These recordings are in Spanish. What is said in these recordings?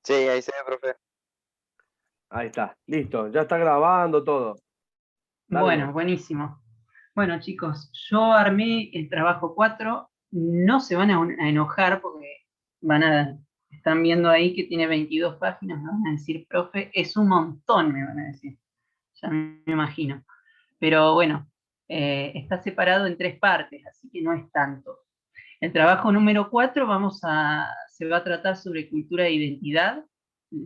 Sí, ahí se ve, profe. Ahí está, listo, ya está grabando todo. Dale Bueno, nomás. buenísimo. Bueno, chicos, yo armé el trabajo 4. No se van a enojar porque están viendo ahí que tiene 22 páginas, me van a decir, profe, es un montón, me van a decir. Ya me imagino. Pero bueno, está separado en 3 partes, así que no es tanto. El trabajo número 4 se va a tratar sobre cultura e identidad,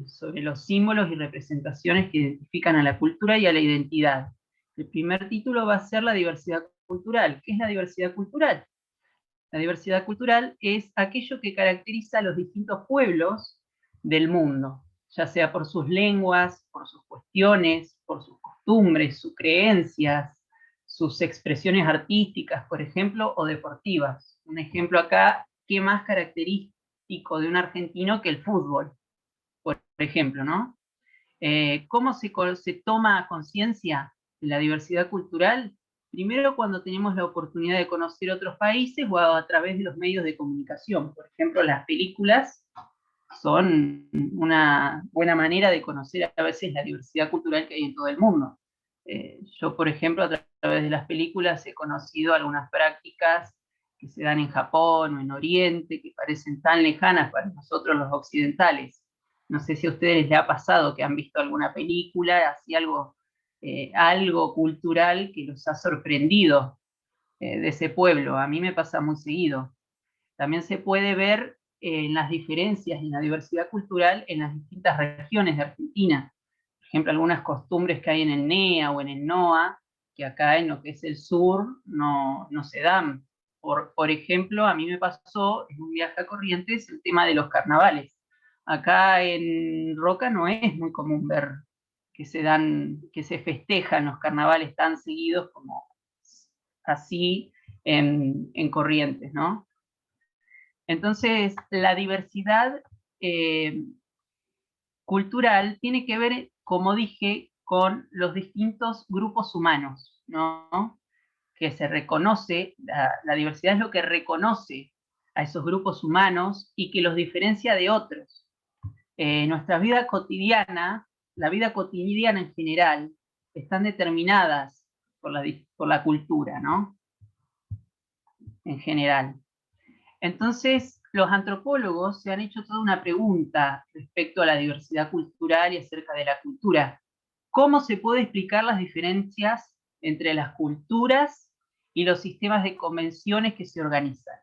sobre los símbolos y representaciones que identifican a la cultura y a la identidad. El primer título va a ser la diversidad cultural. ¿Qué es la diversidad cultural? La diversidad cultural es aquello que caracteriza a los distintos pueblos del mundo, ya sea por sus lenguas, por sus cuestiones, por sus costumbres, sus creencias, sus expresiones artísticas, por ejemplo, o deportivas. Un ejemplo acá, ¿qué más característico de un argentino que el fútbol? Por ejemplo, ¿no? ¿Cómo se toma conciencia de la diversidad cultural? Primero, cuando tenemos la oportunidad de conocer otros países o a través de los medios de comunicación. Por ejemplo, las películas son una buena manera de conocer a veces la diversidad cultural que hay en todo el mundo. Yo, por ejemplo, a través de las películas he conocido algunas prácticas que se dan en Japón o en Oriente, que parecen tan lejanas para nosotros los occidentales. No sé si a ustedes les ha pasado que han visto alguna película, así algo cultural que los ha sorprendido de ese pueblo. A mí me pasa muy seguido. También se puede ver en las diferencias en la diversidad cultural en las distintas regiones de Argentina. Por ejemplo, algunas costumbres que hay en el NEA o en el NOA, que acá en lo que es el sur no se dan. Por ejemplo, a mí me pasó en un viaje a Corrientes el tema de los carnavales. Acá en Roca no es muy común ver que se festejan los carnavales tan seguidos como así en Corrientes, ¿no? Entonces, la diversidad eh, cultural tiene que ver, como dije, con los distintos grupos humanos, ¿no? Que se reconoce, la diversidad es lo que reconoce a esos grupos humanos y que los diferencia de otros. Nuestra vida cotidiana, la vida cotidiana en general, están determinadas por la cultura, ¿no? En general. Entonces, los antropólogos se han hecho toda una pregunta respecto a la diversidad cultural y acerca de la cultura. ¿Cómo se puede explicar las diferencias entre las culturas y los sistemas de convenciones que se organizan?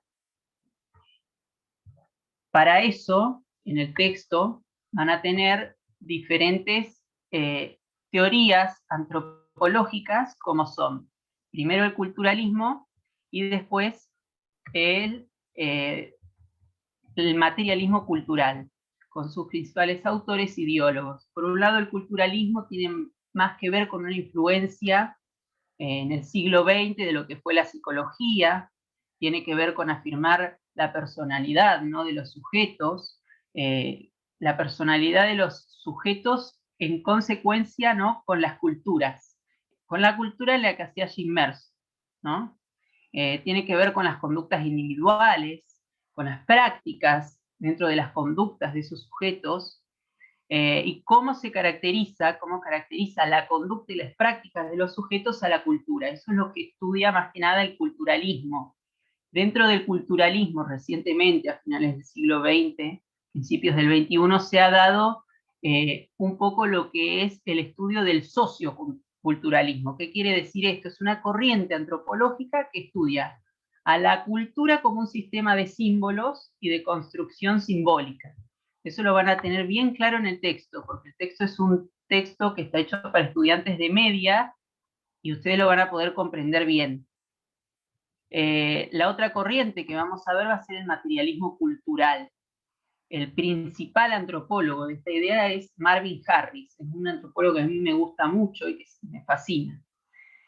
Para eso, en el texto, van a tener diferentes teorías antropológicas, como son, primero el culturalismo y después el materialismo cultural, con sus principales autores y ideólogos. Por un lado, el culturalismo tiene más que ver con una influencia en el siglo XX de lo que fue la psicología, tiene que ver con afirmar la personalidad, ¿no?, de los sujetos, la personalidad de los sujetos en consecuencia, ¿no?, con las culturas, con la cultura en la que hacía Jim Merz, ¿no? Tiene que ver con las conductas individuales, con las prácticas dentro de las conductas de esos sujetos, y cómo caracteriza la conducta y las prácticas de los sujetos a la cultura. Eso es lo que estudia más que nada el culturalismo. Dentro del culturalismo, recientemente, a finales del siglo XX, principios del XXI, se ha dado un poco lo que es el estudio del socioculturalismo. ¿Qué quiere decir esto? Es una corriente antropológica que estudia a la cultura como un sistema de símbolos y de construcción simbólica. Eso lo van a tener bien claro en el texto, porque el texto es un texto que está hecho para estudiantes de media y ustedes lo van a poder comprender bien. La otra corriente que vamos a ver va a ser el materialismo cultural. El principal antropólogo de esta idea es Marvin Harris, es un antropólogo que a mí me gusta mucho y que me fascina.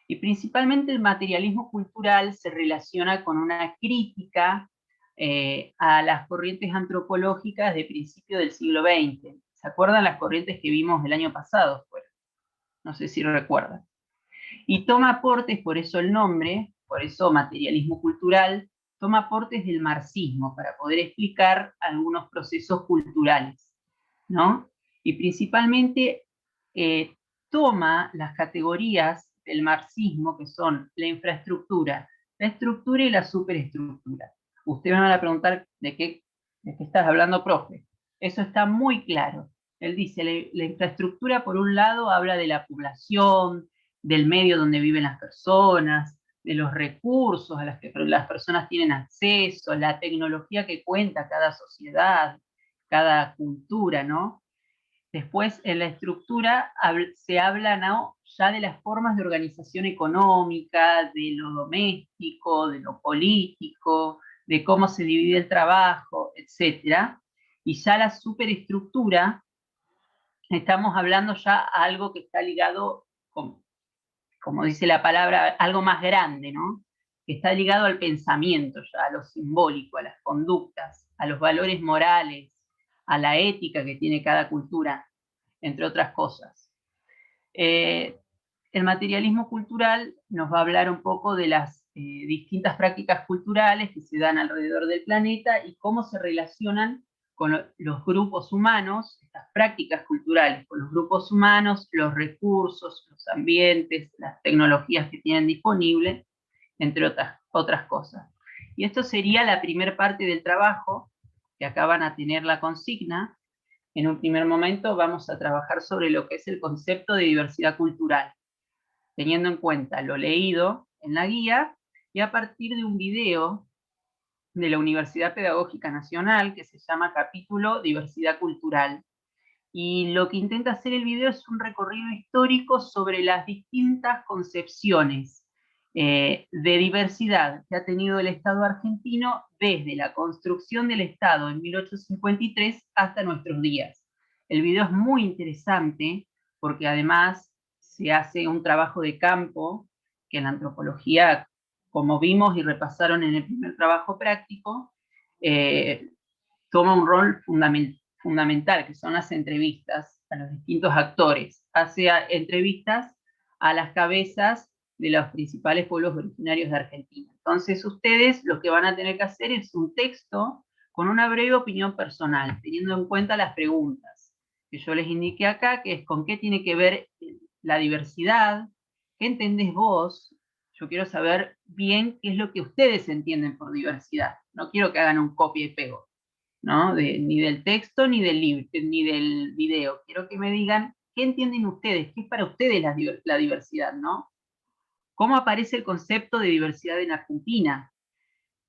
Y principalmente el materialismo cultural se relaciona con una crítica a las corrientes antropológicas de principio del siglo XX. ¿Se acuerdan las corrientes que vimos el año pasado? Bueno, no sé si lo recuerdan. Y toma aportes, por eso el nombre, por eso materialismo cultural, toma aportes del marxismo para poder explicar algunos procesos culturales. ¿no? Y principalmente toma las categorías del marxismo, que son la infraestructura, la estructura y la superestructura. Ustedes me van a preguntar de qué estás hablando, profe. Eso está muy claro. Él dice, la infraestructura, por un lado, habla de la población, del medio donde viven las personas, de los recursos a los que las personas tienen acceso, la tecnología que cuenta cada sociedad, cada cultura, ¿no? Después, en la estructura se habla, ¿no?, ya de las formas de organización económica, de lo doméstico, de lo político, de cómo se divide el trabajo, etc. Y ya la superestructura, estamos hablando ya a algo que está ligado, como dice la palabra, algo más grande, ¿no? Que está ligado al pensamiento ya, a lo simbólico, a las conductas, a los valores morales, a la ética que tiene cada cultura, entre otras cosas. El materialismo cultural nos va a hablar un poco de las distintas prácticas culturales que se dan alrededor del planeta y cómo se relacionan con los grupos humanos, estas prácticas culturales con los grupos humanos, los recursos, los ambientes, las tecnologías que tienen disponibles, entre otras cosas. Y esto sería la primera parte del trabajo, que acá van a tener la consigna. En un primer momento vamos a trabajar sobre lo que es el concepto de diversidad cultural, teniendo en cuenta lo leído en la guía y a partir de un video de la Universidad Pedagógica Nacional que se llama Capítulo Diversidad Cultural. Y lo que intenta hacer el video es un recorrido histórico sobre las distintas concepciones de diversidad que ha tenido el Estado argentino desde la construcción del Estado en 1853 hasta nuestros días. El video es muy interesante porque además se hace un trabajo de campo que en la antropología, como vimos y repasaron en el primer trabajo práctico, toma un rol fundamental, que son las entrevistas a los distintos actores. Hace entrevistas a las cabezas de los principales pueblos originarios de Argentina. Entonces ustedes lo que van a tener que hacer es un texto con una breve opinión personal, teniendo en cuenta las preguntas que yo les indiqué acá, que es con qué tiene que ver la diversidad, qué entendés vos. Yo quiero saber bien qué es lo que ustedes entienden por diversidad. No quiero que hagan un copia y pego, ¿no? Ni del texto ni del libro, ni del video. Quiero que me digan qué entienden ustedes, qué es para ustedes la diversidad, ¿no? ¿Cómo aparece el concepto de diversidad en Argentina?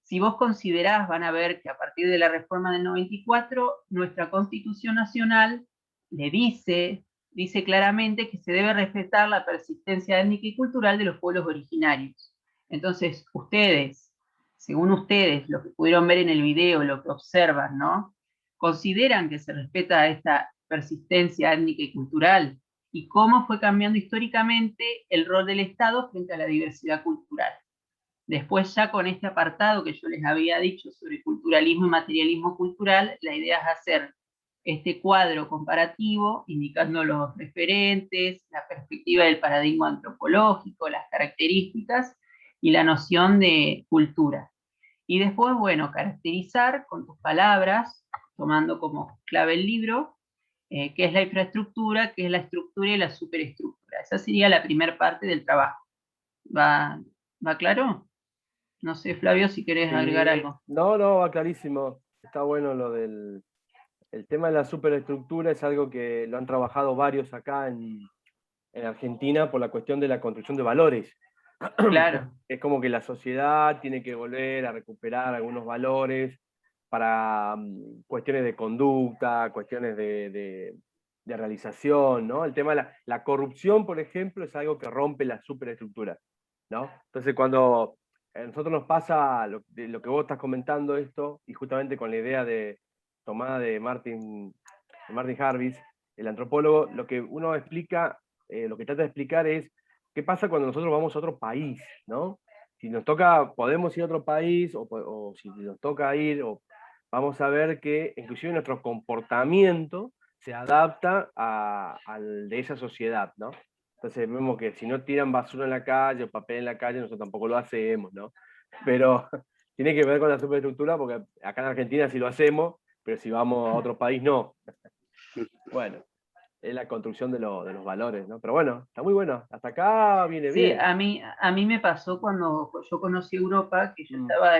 Si vos considerás, van a ver que a partir de la reforma del 94, nuestra Constitución Nacional le dice claramente que se debe respetar la persistencia étnica y cultural de los pueblos originarios. Entonces, ustedes, según ustedes, lo que pudieron ver en el video, lo que observan, ¿no?, consideran que se respeta esta persistencia étnica y cultural, y cómo fue cambiando históricamente el rol del Estado frente a la diversidad cultural. Después, ya con este apartado que yo les había dicho sobre culturalismo y materialismo cultural, la idea es hacer este cuadro comparativo, indicando los referentes, la perspectiva del paradigma antropológico, las características y la noción de cultura. Y después, bueno, caracterizar con tus palabras, tomando como clave el libro, qué es la infraestructura, qué es la estructura y la superestructura. Esa sería la primera parte del trabajo. ¿Va claro? No sé, Flavio, si querés agregar Sí, algo. no, va clarísimo. Está bueno lo del el tema de la superestructura, es algo que lo han trabajado varios acá en Argentina por la cuestión de la construcción de valores. Claro, Es como que la sociedad tiene que volver a recuperar algunos valores para cuestiones de conducta, cuestiones de realización, ¿no? El tema de la corrupción, por ejemplo, es algo que rompe la superestructura, ¿no? Entonces, cuando a nosotros nos pasa lo que vos estás comentando esto, y justamente con la idea de tomada de Martin Harris, el antropólogo, lo que uno explica, lo que trata de explicar es qué pasa cuando nosotros vamos a otro país, ¿no? Si nos toca, podemos ir a otro país, o si nos toca ir, o vamos a ver que inclusive nuestro comportamiento se adapta al de esa sociedad, ¿no? Entonces vemos que si no tiran basura en la calle o papel en la calle, nosotros tampoco lo hacemos, ¿no? Pero tiene que ver con la superestructura, porque acá en Argentina sí lo hacemos, pero si vamos a otro país, no. Bueno, es la construcción de los valores, ¿no? Pero bueno, está muy bueno. Hasta acá viene Sí, bien. a mí me pasó cuando yo conocí Europa, que yo Mm, estaba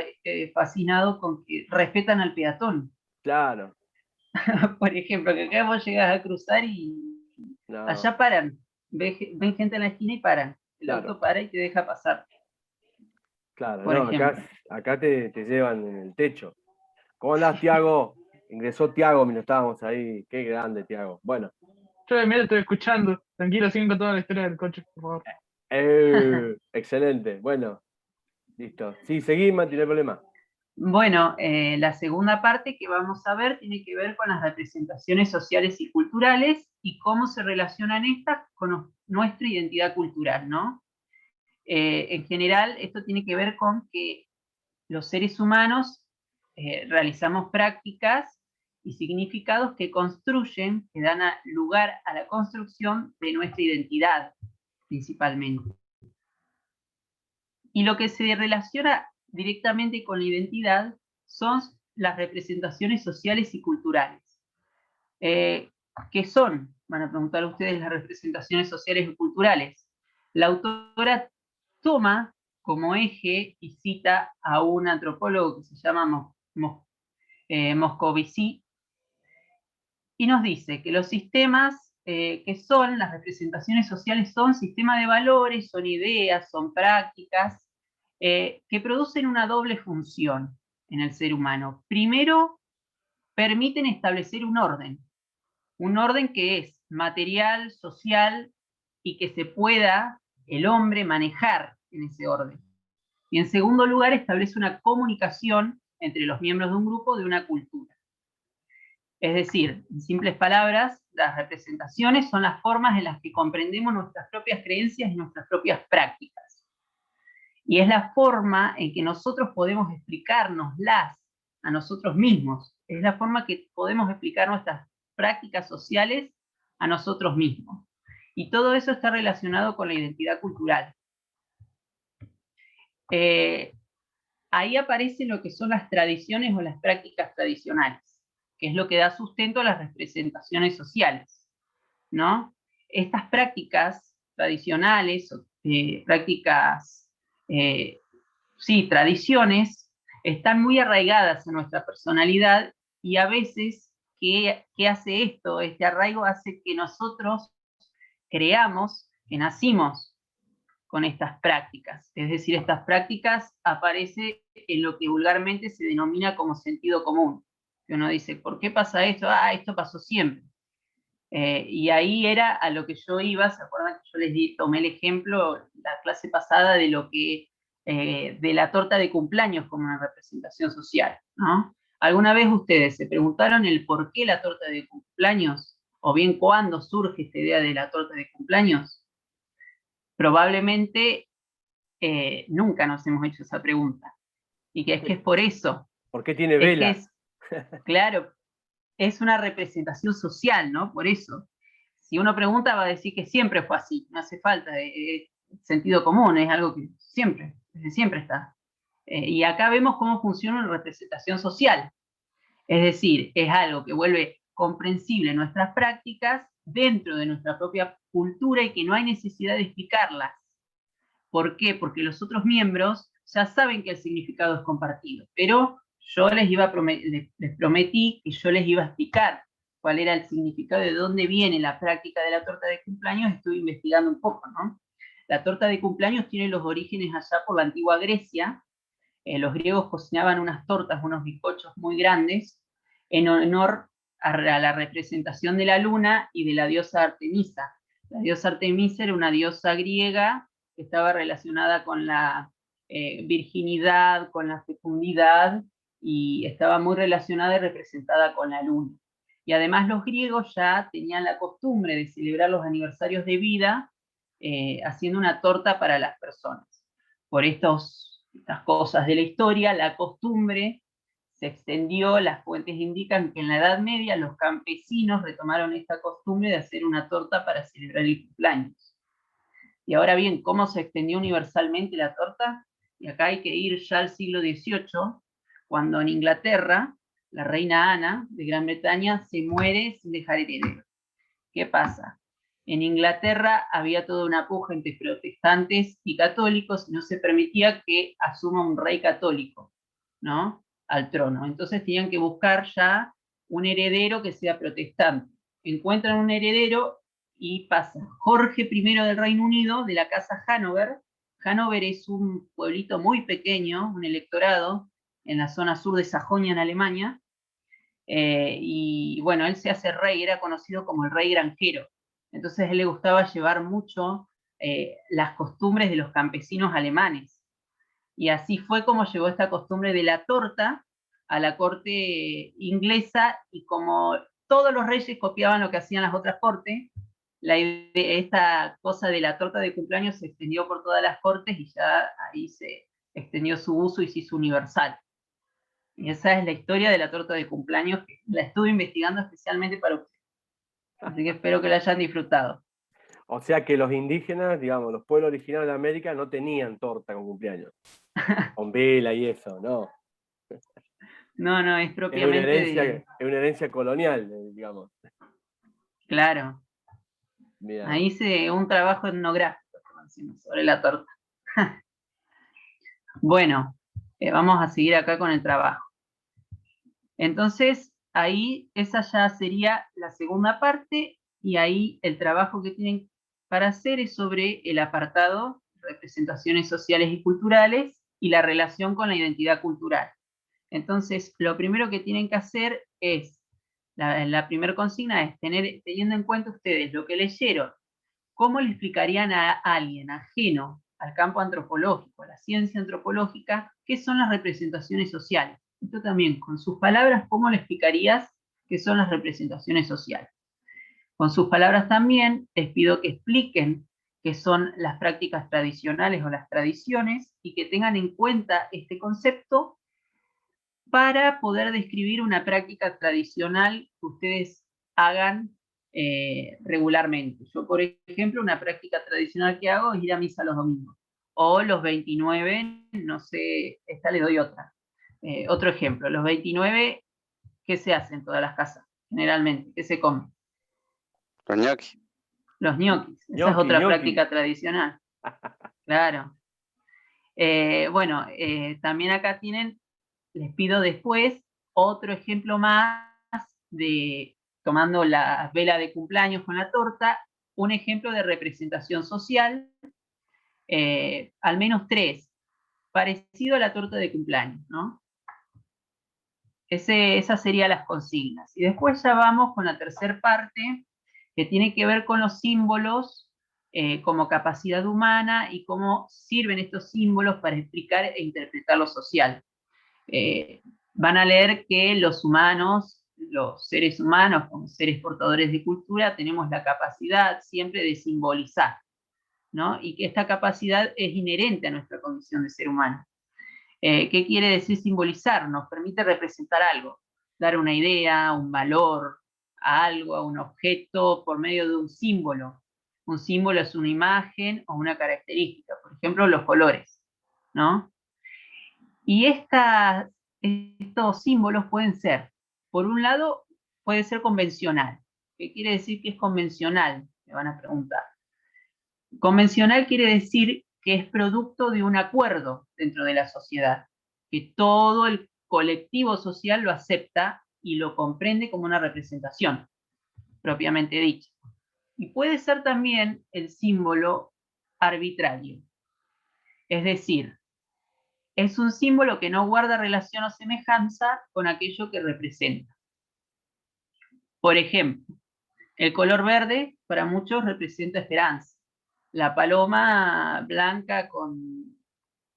fascinado con que respetan al peatón. claro, Por ejemplo, que acá vos llegás a cruzar y no, allá paran. Ven gente en la esquina y paran. El claro, auto para y te deja pasar, claro, por no, acá, ejemplo. acá te llevan en el techo. ¿Cómo andás, Tiago? Ingresó Tiago mientras estábamos ahí. Qué grande, Tiago. Bueno, Yo de miedo estoy escuchando. Tranquilo, siguen con toda la historia del coche, por favor. excelente. Bueno, listo. Sí, seguimos, no tiene problema. Bueno, la segunda parte que vamos a ver tiene que ver con las representaciones sociales y culturales y cómo se relacionan estas con nuestra identidad cultural, ¿no? En general, esto tiene que ver con que los seres humanos realizamos prácticas y significados que construyen, que dan lugar a la construcción de nuestra identidad, principalmente. Y lo que se relaciona directamente con la identidad son las representaciones sociales y culturales. ¿Qué son? Van a preguntar ustedes las representaciones sociales y culturales. La autora toma como eje y cita a un antropólogo que se llama Moscovici y nos dice que los sistemas que son, las representaciones sociales son sistemas de valores, son ideas, son prácticas que producen una doble función en el ser humano. Primero, permiten establecer un orden que es material, social y que se pueda el hombre manejar en ese orden. Y en segundo lugar, establece una comunicación entre los miembros de un grupo de una cultura. Es decir, en simples palabras, las representaciones son las formas en las que comprendemos nuestras propias creencias y nuestras propias prácticas. Y es la forma en que nosotros podemos explicárnoslas a nosotros mismos. Es la forma que podemos explicar nuestras prácticas sociales a nosotros mismos. Y todo eso está relacionado con la identidad cultural. Ahí aparecen lo que son las tradiciones o las prácticas tradicionales, que es lo que da sustento a las representaciones sociales, ¿no? Estas prácticas tradicionales, prácticas, sí, tradiciones, están muy arraigadas en nuestra personalidad y a veces, ¿qué hace esto? Este arraigo hace que nosotros creamos que nacimos con estas prácticas. Es decir, estas prácticas aparece en lo que vulgarmente se denomina como sentido común. Que uno dice, ¿por qué pasa esto? Ah, esto pasó siempre. Y ahí era a lo que yo iba, ¿se acuerdan que yo tomé el ejemplo la clase pasada de lo que, de la torta de cumpleaños como una representación social, ¿no? ¿Alguna vez ustedes se preguntaron el por qué la torta de cumpleaños? O bien, ¿cuándo surge esta idea de la torta de cumpleaños? Probablemente nunca nos hemos hecho esa pregunta. Y que es que es por eso, ¿Por qué tiene es que velas? es, claro, es una representación social, ¿no? Por eso. Si uno pregunta va a decir que siempre fue así, no hace falta, sentido común, es algo que siempre, desde siempre está. Y acá vemos cómo funciona una representación social. Es decir, es algo que vuelve comprensible nuestras prácticas dentro de nuestra propia cultura y que no hay necesidad de explicarlas. ¿Por qué? Porque los otros miembros ya saben que el significado es compartido, pero yo les prometí que yo les iba a explicar cuál era el significado, de dónde viene la práctica de la torta de cumpleaños. Estuve investigando un poco, ¿no? La torta de cumpleaños tiene los orígenes allá por la antigua Grecia. Los griegos cocinaban unas tortas, unos bizcochos muy grandes, en honor a la representación de la luna y de la diosa Artemisa. La diosa Artemisa era una diosa griega que estaba relacionada con la virginidad, con la fecundidad, y estaba muy relacionada y representada con la luna. Y además los griegos ya tenían la costumbre de celebrar los aniversarios de vida haciendo una torta para las personas. Por estas cosas de la historia, la costumbre se extendió, las fuentes indican que en la Edad Media los campesinos retomaron esta costumbre de hacer una torta para celebrar el cumpleaños. Y ahora bien, ¿cómo se extendió universalmente la torta? Y acá hay que ir ya al siglo XVIII, cuando en Inglaterra la reina Ana de Gran Bretaña, se muere sin dejar heredero. ¿Qué pasa? En Inglaterra había toda una puja entre protestantes y católicos y no se permitía que asuma un rey católico, ¿no?, al trono. Entonces tenían que buscar ya un heredero que sea protestante. Encuentran un heredero y pasa Jorge I del Reino Unido, de la casa Hanover. Hanover es un pueblito muy pequeño, un electorado, en la zona sur de Sajonia, en Alemania. Y bueno, él se hace rey, era conocido como el rey granjero. Entonces a él le gustaba llevar mucho las costumbres de los campesinos alemanes. Y así fue como llegó esta costumbre de la torta a la corte inglesa, y como todos los reyes copiaban lo que hacían las otras cortes, esta cosa de la torta de cumpleaños se extendió por todas las cortes y ya ahí se extendió su uso y se hizo universal. Y esa es la historia de la torta de cumpleaños, que la estuve investigando especialmente para ustedes. Así que espero que la hayan disfrutado. O sea que los indígenas, digamos, los pueblos originarios de América no tenían torta con cumpleaños. Con vela y eso, ¿no? No, no, es Es propiamente una herencia colonial, digamos. Claro. Bien. Ahí hice un trabajo etnográfico, como decimos, sobre la torta. Bueno, vamos a seguir acá con el trabajo. Entonces, ahí esa ya sería la segunda parte, y ahí el trabajo que tienen para hacer es sobre el apartado representaciones sociales y culturales y la relación con la identidad cultural. Entonces, lo primero que tienen que hacer es, la primera consigna es teniendo en cuenta ustedes lo que leyeron, ¿cómo le explicarían a alguien ajeno al campo antropológico, a la ciencia antropológica, qué son las representaciones sociales? Esto también, con sus palabras, ¿cómo le explicarías qué son las representaciones sociales? Con sus palabras también les pido que expliquen qué son las prácticas tradicionales o las tradiciones, y que tengan en cuenta este concepto para poder describir una práctica tradicional que ustedes hagan regularmente. Yo, por ejemplo, una práctica tradicional que hago es ir a misa los domingos. O los 29, no sé, esta le doy otra. Otro ejemplo, los 29, ¿qué se hace en todas las casas? Generalmente, ¿qué se come? Los ñoquis. Los ñoquis. Esa es Ñoqui, otra ñoqui. práctica tradicional. Claro. Bueno, también acá tienen, les pido después otro ejemplo más de, tomando la vela de cumpleaños con la torta, un ejemplo de representación social, al menos 3, parecido a la torta de cumpleaños, ¿no? Esas serían las consignas. Y después ya vamos con la tercera parte, que tiene que ver con los símbolos como capacidad humana y cómo sirven estos símbolos para explicar e interpretar lo social. Van a leer que los humanos, los seres humanos, como seres portadores de cultura, tenemos la capacidad siempre de simbolizar, ¿no? Y que esta capacidad es inherente a nuestra condición de ser humano. ¿Qué quiere decir simbolizar? Nos permite representar algo, dar una idea, un valor a algo, a un objeto, por medio de un símbolo. Un símbolo es una imagen o una característica, por ejemplo, los colores, ¿no? Y estos símbolos pueden ser, por un lado, puede ser convencional. ¿Qué quiere decir que es convencional? Me van a preguntar. Convencional quiere decir que es producto de un acuerdo dentro de la sociedad, que todo el colectivo social lo acepta y lo comprende como una representación, propiamente dicha. Y puede ser también el símbolo arbitrario. Es decir, es un símbolo que no guarda relación o semejanza con aquello que representa. Por ejemplo, el color verde para muchos representa esperanza. La paloma blanca,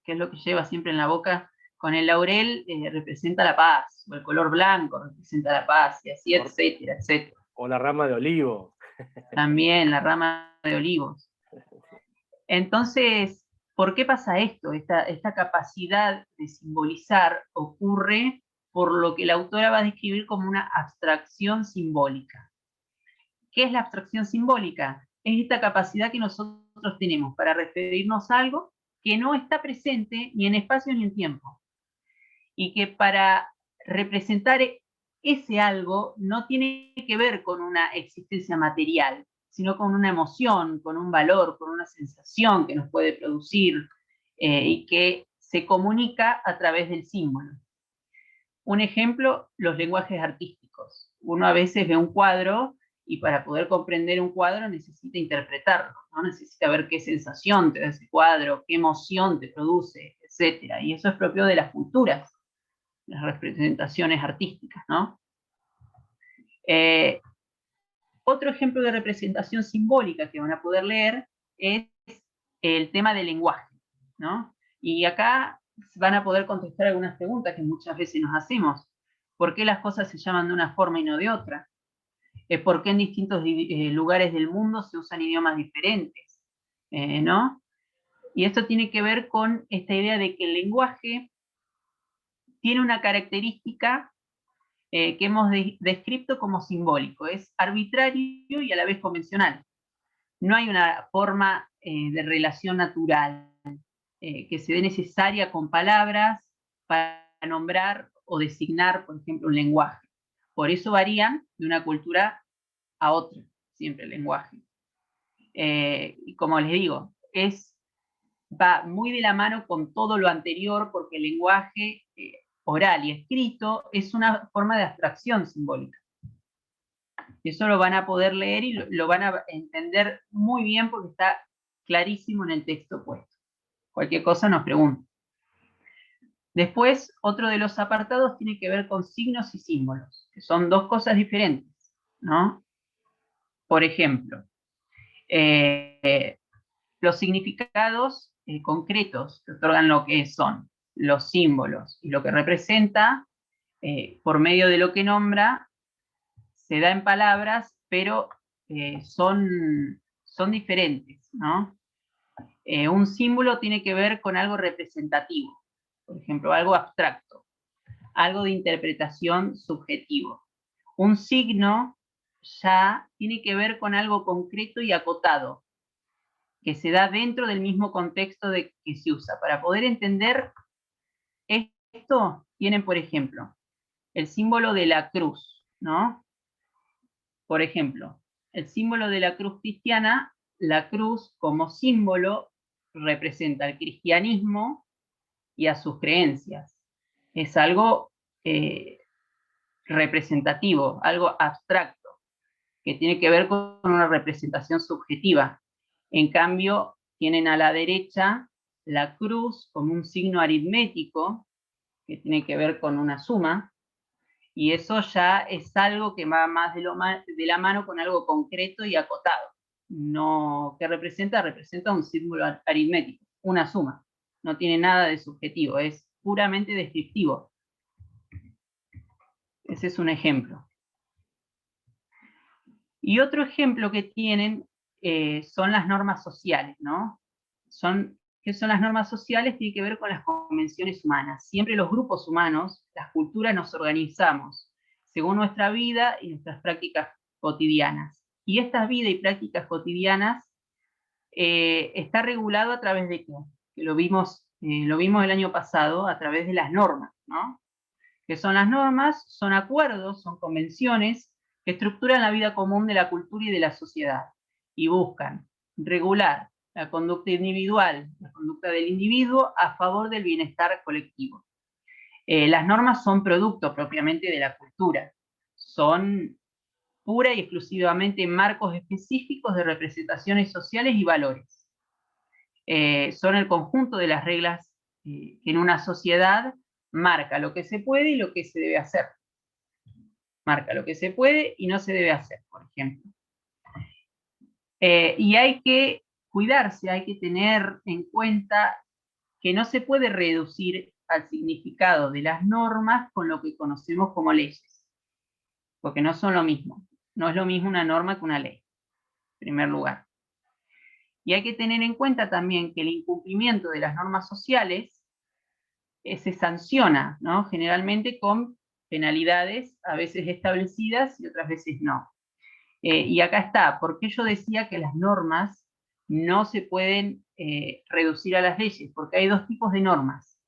que es lo que lleva siempre en la boca, con el laurel, representa la paz. O el color blanco representa la paz, y así, etcétera, etcétera. O la rama de olivo. También la rama de olivos. Entonces, ¿por qué pasa esto? Esta capacidad de simbolizar ocurre por lo que la autora va a describir como una abstracción simbólica. ¿Qué es la abstracción simbólica? Es esta capacidad que nosotros tenemos para referirnos a algo que no está presente ni en espacio ni en tiempo, y que para representar ese algo no tiene que ver con una existencia material, sino con una emoción, con un valor, con una sensación que nos puede producir y que se comunica a través del símbolo. Un ejemplo, los lenguajes artísticos. Uno a veces ve un cuadro y para poder comprender un cuadro necesita interpretarlo, ¿no? Necesita ver qué sensación te da ese cuadro, qué emoción te produce, etc. Y eso es propio de las culturas, las representaciones artísticas, ¿no? Otro ejemplo de representación simbólica que van a poder leer es el tema del lenguaje, ¿no? Y acá van a poder contestar algunas preguntas que muchas veces nos hacemos. ¿Por qué las cosas se llaman de una forma y no de otra? ¿Por qué en distintos lugares del mundo se usan idiomas diferentes? ¿No? Y esto tiene que ver con esta idea de que el lenguaje tiene una característica que hemos descrito como simbólico. Es arbitrario y a la vez convencional. No hay una forma de relación natural que se dé necesaria con palabras para nombrar o designar, por ejemplo, un lenguaje. Por eso varían de una cultura a otra, siempre el lenguaje. Y como les digo, va muy de la mano con todo lo anterior, porque el lenguaje oral y escrito es una forma de abstracción simbólica. Eso lo van a poder leer y lo van a entender muy bien porque está clarísimo en el texto puesto. Cualquier cosa nos preguntan. Después, otro de los apartados tiene que ver con signos y símbolos, que son dos cosas diferentes, ¿no? Por ejemplo, los significados concretos que otorgan lo que son los símbolos y lo que representa, por medio de lo que nombra, se da en palabras, pero son diferentes, ¿no? Un símbolo tiene que ver con algo representativo, por ejemplo, algo abstracto, algo de interpretación subjetivo. Un signo ya tiene que ver con algo concreto y acotado, que se da dentro del mismo contexto de que se usa. Para poder entender esto, tienen, por ejemplo, el símbolo de la cruz, ¿no? Por ejemplo, el símbolo de la cruz cristiana, la cruz como símbolo representa al cristianismo y a sus creencias. Es algo representativo, algo abstracto, que tiene que ver con una representación subjetiva. En cambio, tienen a la derecha la cruz como un signo aritmético, que tiene que ver con una suma, y eso ya es algo que va más de la mano con algo concreto y acotado. No, ¿qué representa? Representa un símbolo aritmético, una suma. No tiene nada de subjetivo, es puramente descriptivo. Ese es un ejemplo. Y otro ejemplo que tienen son las normas sociales, ¿no? ¿Qué son las normas sociales? Tiene que ver con las convenciones humanas. Siempre los grupos humanos, las culturas, nos organizamos según nuestra vida y nuestras prácticas cotidianas. Y esta vida y prácticas cotidianas está regulado a través de qué? Que lo vimos el año pasado, a través de las normas, ¿no? ¿Qué son las normas? Son acuerdos, son convenciones que estructuran la vida común de la cultura y de la sociedad y buscan regular la conducta individual, la conducta del individuo a favor del bienestar colectivo. Las normas son producto propiamente de la cultura, son pura y exclusivamente marcos específicos de representaciones sociales y valores. Son el conjunto de las reglas que en una sociedad marca lo que se puede y lo que se debe hacer. Marca lo que se puede y no se debe hacer, por ejemplo. Y hay que cuidarse, hay que tener en cuenta que no se puede reducir al significado de las normas con lo que conocemos como leyes, porque no son lo mismo. No es lo mismo una norma que una ley, en primer lugar. Y hay que tener en cuenta también que el incumplimiento de las normas sociales se sanciona, ¿no? Generalmente con penalidades, a veces establecidas y otras veces no. Y acá está, porque yo decía que las normas no se pueden reducir a las leyes, porque hay dos tipos de normas.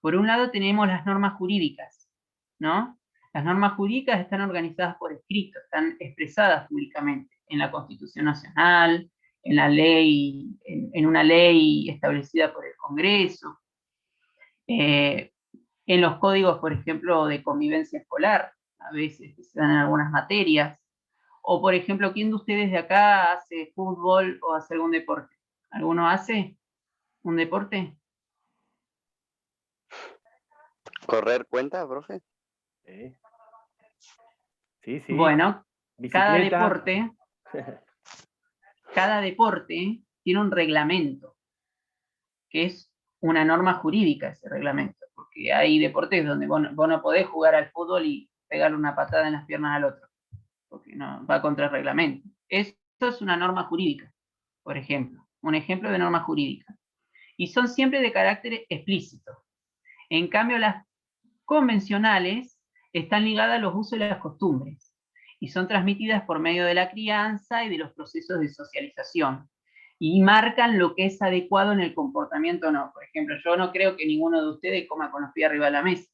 Por un lado tenemos las normas jurídicas, ¿no? Las normas jurídicas están organizadas por escrito, están expresadas públicamente en la Constitución Nacional, en la ley, en una ley establecida por el Congreso, en los códigos, por ejemplo, de convivencia escolar, a veces que se dan en algunas materias, o por ejemplo, ¿quién de ustedes de acá hace fútbol o hace algún deporte? ¿Alguno hace un deporte? ¿Correr cuenta, profe? Sí, sí. Sí. Bueno, cada Bicicleta. deporte tiene un reglamento, que es una norma jurídica ese reglamento, porque hay deportes donde vos no podés jugar al fútbol y pegarle una patada en las piernas al otro, porque no, va contra el reglamento. Esto es una norma jurídica, por ejemplo, un ejemplo de norma jurídica. Y son siempre de carácter explícito. En cambio, las convencionales están ligadas a los usos y las costumbres, y son transmitidas por medio de la crianza y de los procesos de socialización, y marcan lo que es adecuado en el comportamiento o no. Por ejemplo, yo no creo que ninguno de ustedes coma con los pies arriba de la mesa.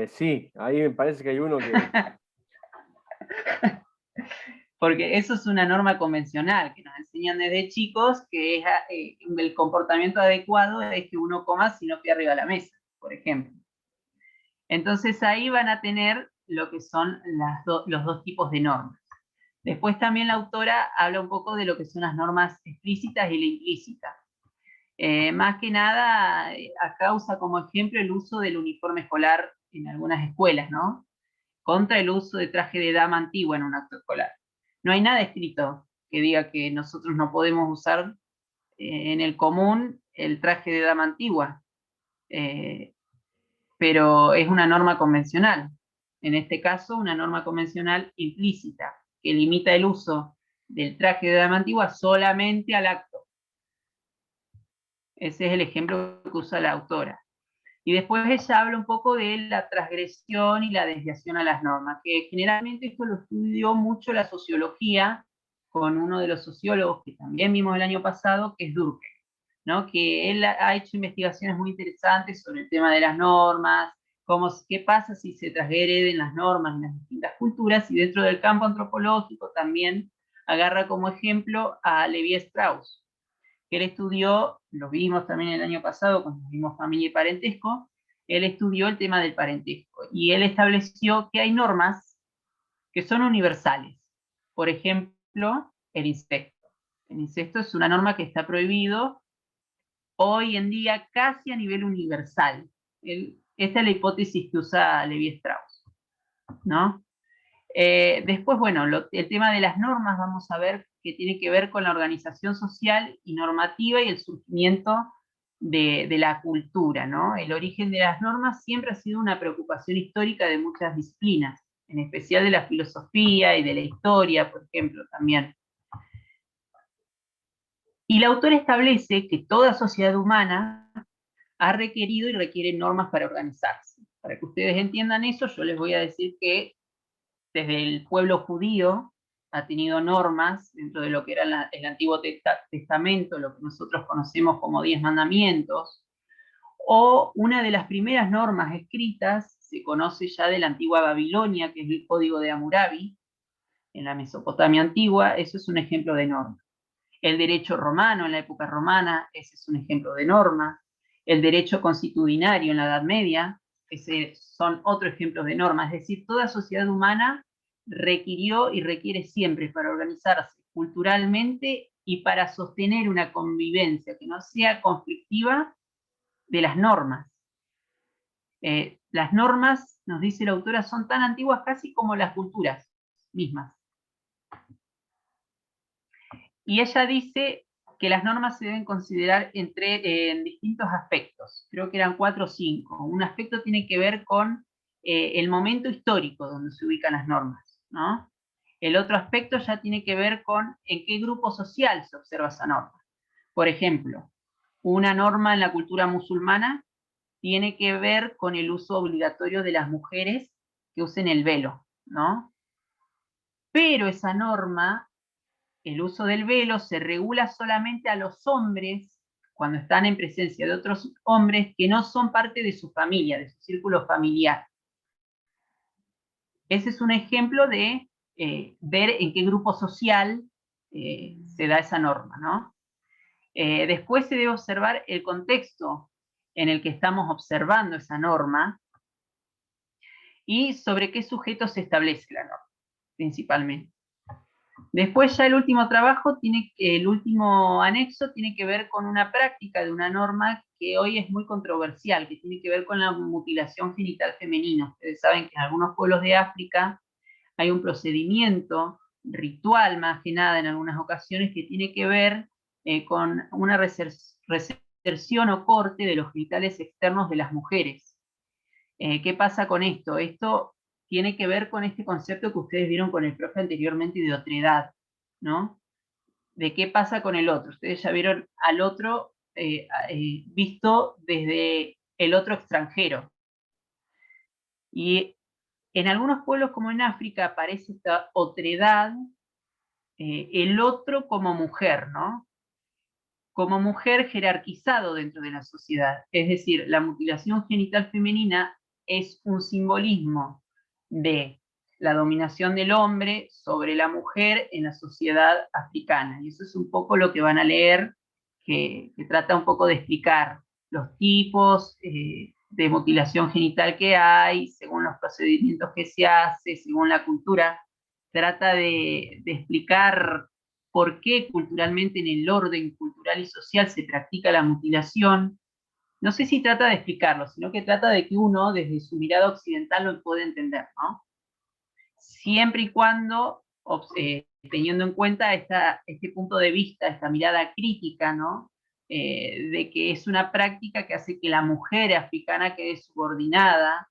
Sí, ahí me parece que hay uno que... Porque eso es una norma convencional que nos enseñan desde chicos, que es, el comportamiento adecuado es que uno coma sin los pies arriba de la mesa, por ejemplo. Entonces ahí van a tener lo que son los dos tipos de normas. Después también la autora habla un poco de lo que son las normas explícitas y la implícita. Más que nada, acá usa como ejemplo el uso del uniforme escolar en algunas escuelas, ¿no? Contra el uso de traje de dama antigua en un acto escolar. No hay nada escrito que diga que nosotros no podemos usar en el común el traje de dama antigua, pero es una norma convencional. En este caso, una norma convencional implícita, que limita el uso del traje de dama antigua solamente al acto. Ese es el ejemplo que usa la autora. Y después ella habla un poco de la transgresión y la desviación a las normas, que generalmente esto lo estudió mucho la sociología, con uno de los sociólogos que también vimos el año pasado, que es Durkheim, ¿no? Que él ha hecho investigaciones muy interesantes sobre el tema de las normas, qué pasa si se transgreden las normas en las distintas culturas, y dentro del campo antropológico también agarra como ejemplo a Levi Strauss, que él estudió, lo vimos también el año pasado cuando vimos familia y parentesco, él estudió el tema del parentesco y él estableció que hay normas que son universales. Por ejemplo, el incesto. El incesto es una norma que está prohibido hoy en día casi a nivel universal. Esta es la hipótesis que usa Levi Strauss, ¿no? Después, bueno, el tema de las normas vamos a ver que tiene que ver con la organización social y normativa y el surgimiento de la cultura, ¿no? El origen de las normas siempre ha sido una preocupación histórica de muchas disciplinas, en especial de la filosofía y de la historia, por ejemplo, también. Y la autora establece que toda sociedad humana ha requerido y requiere normas para organizarse. Para que ustedes entiendan eso, yo les voy a decir que desde el pueblo judío ha tenido normas dentro de lo que era el Antiguo Testamento, lo que nosotros conocemos como 10 mandamientos, o una de las primeras normas escritas se conoce ya de la antigua Babilonia, que es el Código de Hammurabi, en la Mesopotamia antigua. Eso es un ejemplo de norma. El derecho romano en la época romana, ese es un ejemplo de norma. El derecho consuetudinario en la Edad Media, ese son otro ejemplo de norma. Es decir, toda sociedad humana requirió y requiere siempre para organizarse culturalmente y para sostener una convivencia que no sea conflictiva de las normas. Las normas, nos dice la autora, son tan antiguas casi como las culturas mismas. Y ella dice que las normas se deben considerar en distintos aspectos. Creo que eran 4 o 5. Un aspecto tiene que ver con el momento histórico donde se ubican las normas, ¿no? El otro aspecto ya tiene que ver con en qué grupo social se observa esa norma. Por ejemplo, una norma en la cultura musulmana tiene que ver con el uso obligatorio de las mujeres que usen el velo, ¿no? Pero esa norma, el uso del velo, se regula solamente a los hombres cuando están en presencia de otros hombres que no son parte de su familia, de su círculo familiar. Ese es un ejemplo de ver en qué grupo social se da esa norma, ¿no? Después se debe observar el contexto en el que estamos observando esa norma y sobre qué sujeto se establece la norma, principalmente. Después ya el último trabajo, el último anexo tiene que ver con una práctica de una norma que hoy es muy controversial, que tiene que ver con la mutilación genital femenina. Ustedes saben que en algunos pueblos de África hay un procedimiento ritual, más que nada en algunas ocasiones, que tiene que ver con una reserción o corte de los genitales externos de las mujeres. ¿Qué pasa con esto? Esto tiene que ver con este concepto que ustedes vieron con el profe anteriormente de otredad, ¿no? De qué pasa con el otro. Ustedes ya vieron al otro visto desde el otro extranjero. Y en algunos pueblos, como en África, aparece esta otredad, el otro como mujer, ¿no? Como mujer jerarquizado dentro de la sociedad. Es decir, la mutilación genital femenina es un simbolismo de la dominación del hombre sobre la mujer en la sociedad africana. Y eso es un poco lo que van a leer, que trata un poco de explicar los tipos de mutilación genital que hay, según los procedimientos que se hace, según la cultura. Trata de explicar por qué culturalmente en el orden cultural y social se practica la mutilación. No sé si trata de explicarlo, sino que trata de que uno, desde su mirada occidental, lo pueda entender, ¿no? Siempre y cuando, teniendo en cuenta este punto de vista, esta mirada crítica, ¿no? De que es una práctica que hace que la mujer africana quede subordinada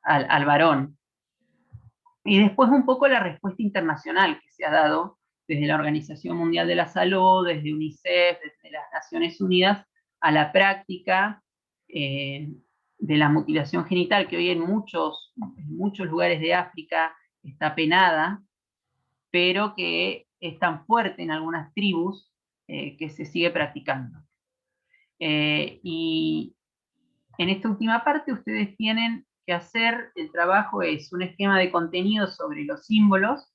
al varón. Y después un poco la respuesta internacional que se ha dado desde la Organización Mundial de la Salud, desde UNICEF, desde las Naciones Unidas, a la práctica de la mutilación genital, que hoy en muchos lugares de África está penada, pero que es tan fuerte en algunas tribus que se sigue practicando. Y en esta última parte ustedes tienen que hacer, el trabajo es un esquema de contenido sobre los símbolos,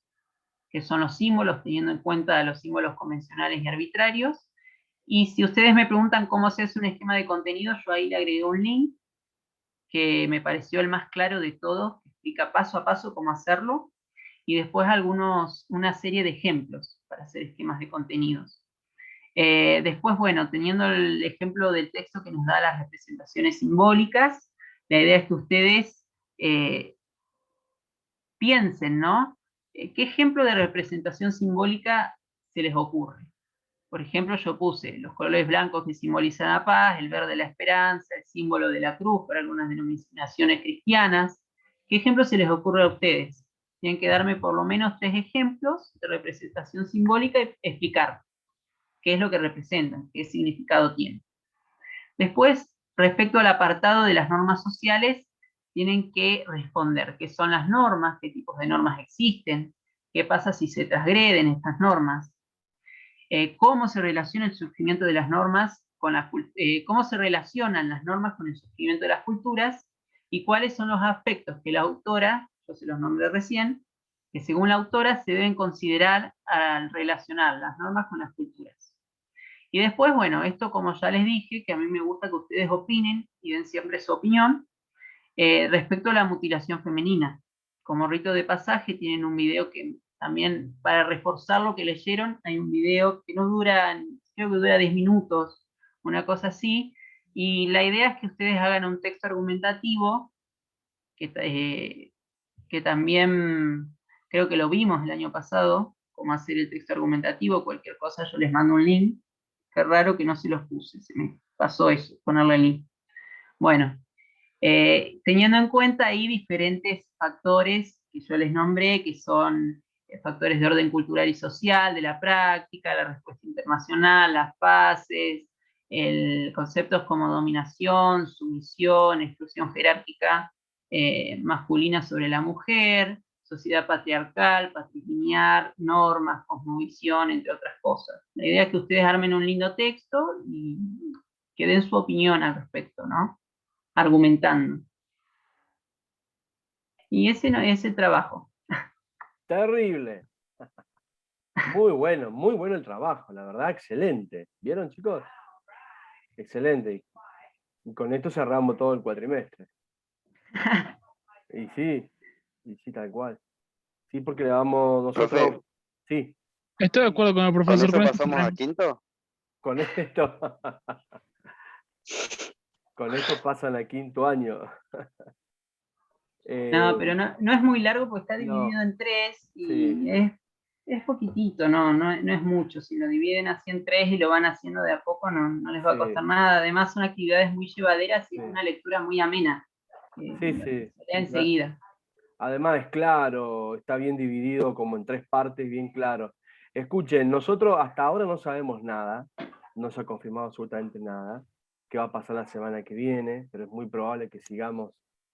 que son los símbolos, teniendo en cuenta los símbolos convencionales y arbitrarios. Y si ustedes me preguntan cómo se hace un esquema de contenido, yo ahí le agregué un link que me pareció el más claro de todos, que explica paso a paso cómo hacerlo, y después una serie de ejemplos para hacer esquemas de contenidos. Después, bueno, teniendo el ejemplo del texto que nos da las representaciones simbólicas, la idea es que ustedes piensen, ¿no? ¿Qué ejemplo de representación simbólica se les ocurre? Por ejemplo, yo puse los colores blancos que simbolizan la paz, el verde la esperanza, el símbolo de la cruz para algunas denominaciones cristianas. ¿Qué ejemplo se les ocurre a ustedes? Tienen que darme por lo menos 3 ejemplos de representación simbólica y explicar qué es lo que representan, qué significado tienen. Después, respecto al apartado de las normas sociales, tienen que responder qué son las normas, qué tipos de normas existen, qué pasa si se transgreden estas normas, cómo se relaciona el surgimiento de las normas cómo se relacionan las normas con el surgimiento de las culturas y cuáles son los aspectos que la autora, yo se los nombré recién, que según la autora se deben considerar al relacionar las normas con las culturas. Y después, bueno, esto como ya les dije, que a mí me gusta que ustedes opinen y den siempre su opinión, respecto a la mutilación femenina. Como rito de pasaje tienen un video que también, para reforzar lo que leyeron, hay un video que no dura, creo que dura 10 minutos, una cosa así, y la idea es que ustedes hagan un texto argumentativo, que también creo que lo vimos el año pasado, cómo hacer el texto argumentativo, cualquier cosa yo les mando un link. Qué raro que no se los puse, se me pasó eso, ponerle el link. Bueno, teniendo en cuenta ahí diferentes factores que yo les nombré, que son factores de orden cultural y social, de la práctica, la respuesta internacional, las fases, conceptos como dominación, sumisión, exclusión jerárquica masculina sobre la mujer, sociedad patriarcal, patrilineal, normas, cosmovisión, entre otras cosas. La idea es que ustedes armen un lindo texto y que den su opinión al respecto, ¿no? Argumentando. Y ese es el trabajo. Terrible. Muy bueno el trabajo, la verdad, excelente. ¿Vieron, chicos? Excelente. Y con esto cerramos todo el cuatrimestre. Y sí, tal cual. Sí, porque le damos nosotros. Profe. Sí, Estoy de acuerdo con el ¿Con profesor. eso Con pasamos a quinto? con esto. Con esto pasan a quinto año. No, pero no es muy largo porque está no, dividido en 3 sí. y es poquitito, no es mucho. Si lo dividen así en 3 y lo van haciendo de a poco, no les va a Sí. costar nada. Además, son actividades muy llevaderas y Sí. es una lectura muy amena. Sí. Se lee enseguida. Además es claro, está bien dividido como en 3 partes, bien claro. Escuchen, nosotros hasta ahora no sabemos nada, no se ha confirmado absolutamente nada, qué va a pasar la semana que viene, pero es muy probable que sigamos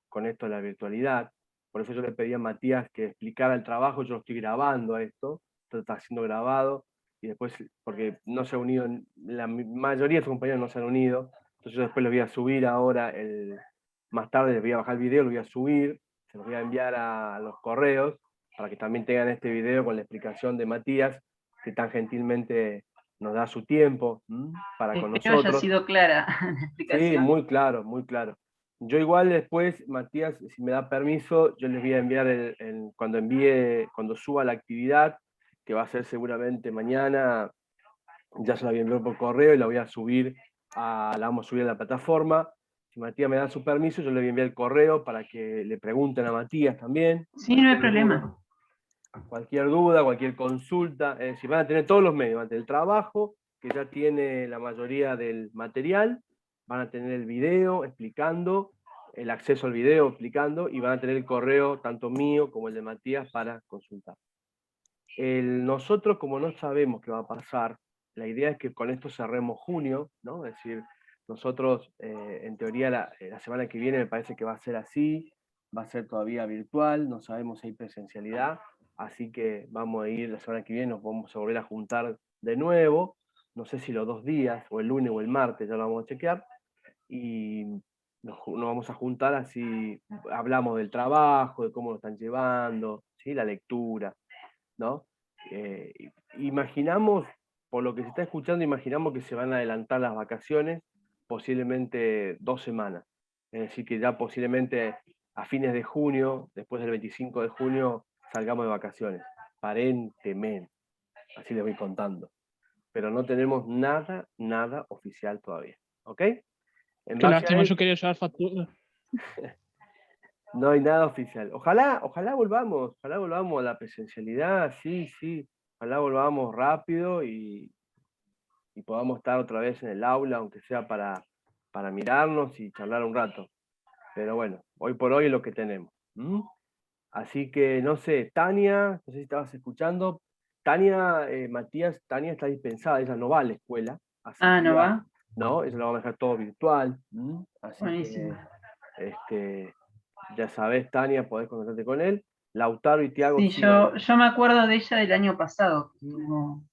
con esto de la virtualidad. Por eso yo le pedí a Matías que explicara el trabajo, yo lo estoy grabando a esto está siendo grabado, y después, porque no se ha unido, la mayoría de sus compañeros no se han unido, entonces yo después lo voy a subir ahora, más tarde les voy a bajar el video, lo voy a subir, se los voy a enviar a los correos para que también tengan este video con la explicación de Matías, que tan gentilmente nos da su tiempo para con Espero haya nosotros. sido clara la explicación. Sí, muy claro, muy claro. Yo igual después, Matías, si me da permiso, yo les voy a enviar cuando suba la actividad, que va a ser seguramente mañana, ya se la voy a enviar por correo y la voy a subir la vamos a subir a la plataforma. Si Matías me da su permiso, yo le voy a enviar el correo para que le pregunten a Matías también. Sí, no hay problema. Cualquier duda, cualquier consulta, es decir, van a tener todos los medios, van a tener el trabajo, que ya tiene la mayoría del material, van a tener el video explicando, el acceso al video explicando, y van a tener el correo, tanto mío como el de Matías, para consultar. Nosotros, como no sabemos qué va a pasar, la idea es que con esto cerremos junio, ¿no? Es decir, nosotros, en teoría, la semana que viene me parece que va a ser así, va a ser todavía virtual, no sabemos si hay presencialidad, así que vamos a ir, la semana que viene nos vamos a volver a juntar de nuevo, no sé si los 2 días, o el lunes o el martes, ya lo vamos a chequear, y nos vamos a juntar así, hablamos del trabajo, de cómo lo están llevando, ¿sí? La lectura, ¿no? Imaginamos, por lo que se está escuchando, imaginamos que se van a adelantar las vacaciones, posiblemente 2 semanas. Es decir, que ya posiblemente a fines de junio, después del 25 de junio, salgamos de vacaciones, aparentemente. Así les voy contando. Pero no tenemos nada oficial todavía. ¿Ok? En Qué base a lástima, eso, yo quería llevar factura. no hay nada oficial. Ojalá volvamos a la presencialidad, sí. Ojalá volvamos rápido y podamos estar otra vez en el aula, aunque sea para mirarnos y charlar un rato. Pero bueno, hoy por hoy es lo que tenemos. Así que, no sé, Tania, no sé si estabas escuchando. Tania, Matías, Tania está dispensada, ella no va a la escuela. Así Ah, que ¿no va? no, ella lo va a dejar todo virtual. Así Buenísimo. que, ya sabés, Tania, podés contactarte con él. Lautaro y Tiago Sí, sí van. yo me acuerdo de ella del año pasado, que estuvo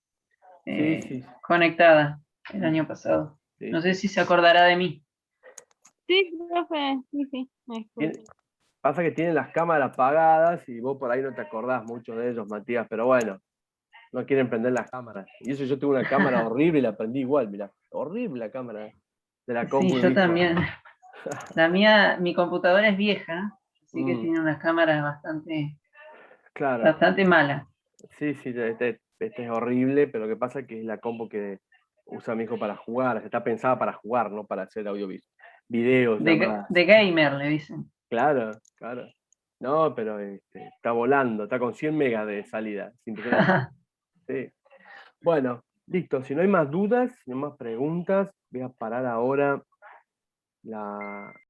Sí. conectada el año pasado. Sí. No sé si se acordará de mí. Sí, profe, sí, me escucho. Pasa que tienen las cámaras apagadas y vos por ahí no te acordás mucho de ellos, Matías, pero bueno, no quieren prender las cámaras. Y eso yo tuve una cámara horrible y la prendí igual, mirá. Horrible la cámara de la compu Sí, de yo mi hijo. también. La mía, mi computadora es vieja, así que Mm. tiene unas cámaras Claro, bastante malas. sí, este es horrible, pero lo que pasa es que es la compu que usa mi hijo para jugar, está pensada para jugar, no para hacer videos, llamadas. De gamer, le dicen. Claro. No, pero está volando, está con 100 megas de salida. Es impresionante. Sí. Bueno, listo. Si no hay más dudas, si no hay más preguntas, voy a parar ahora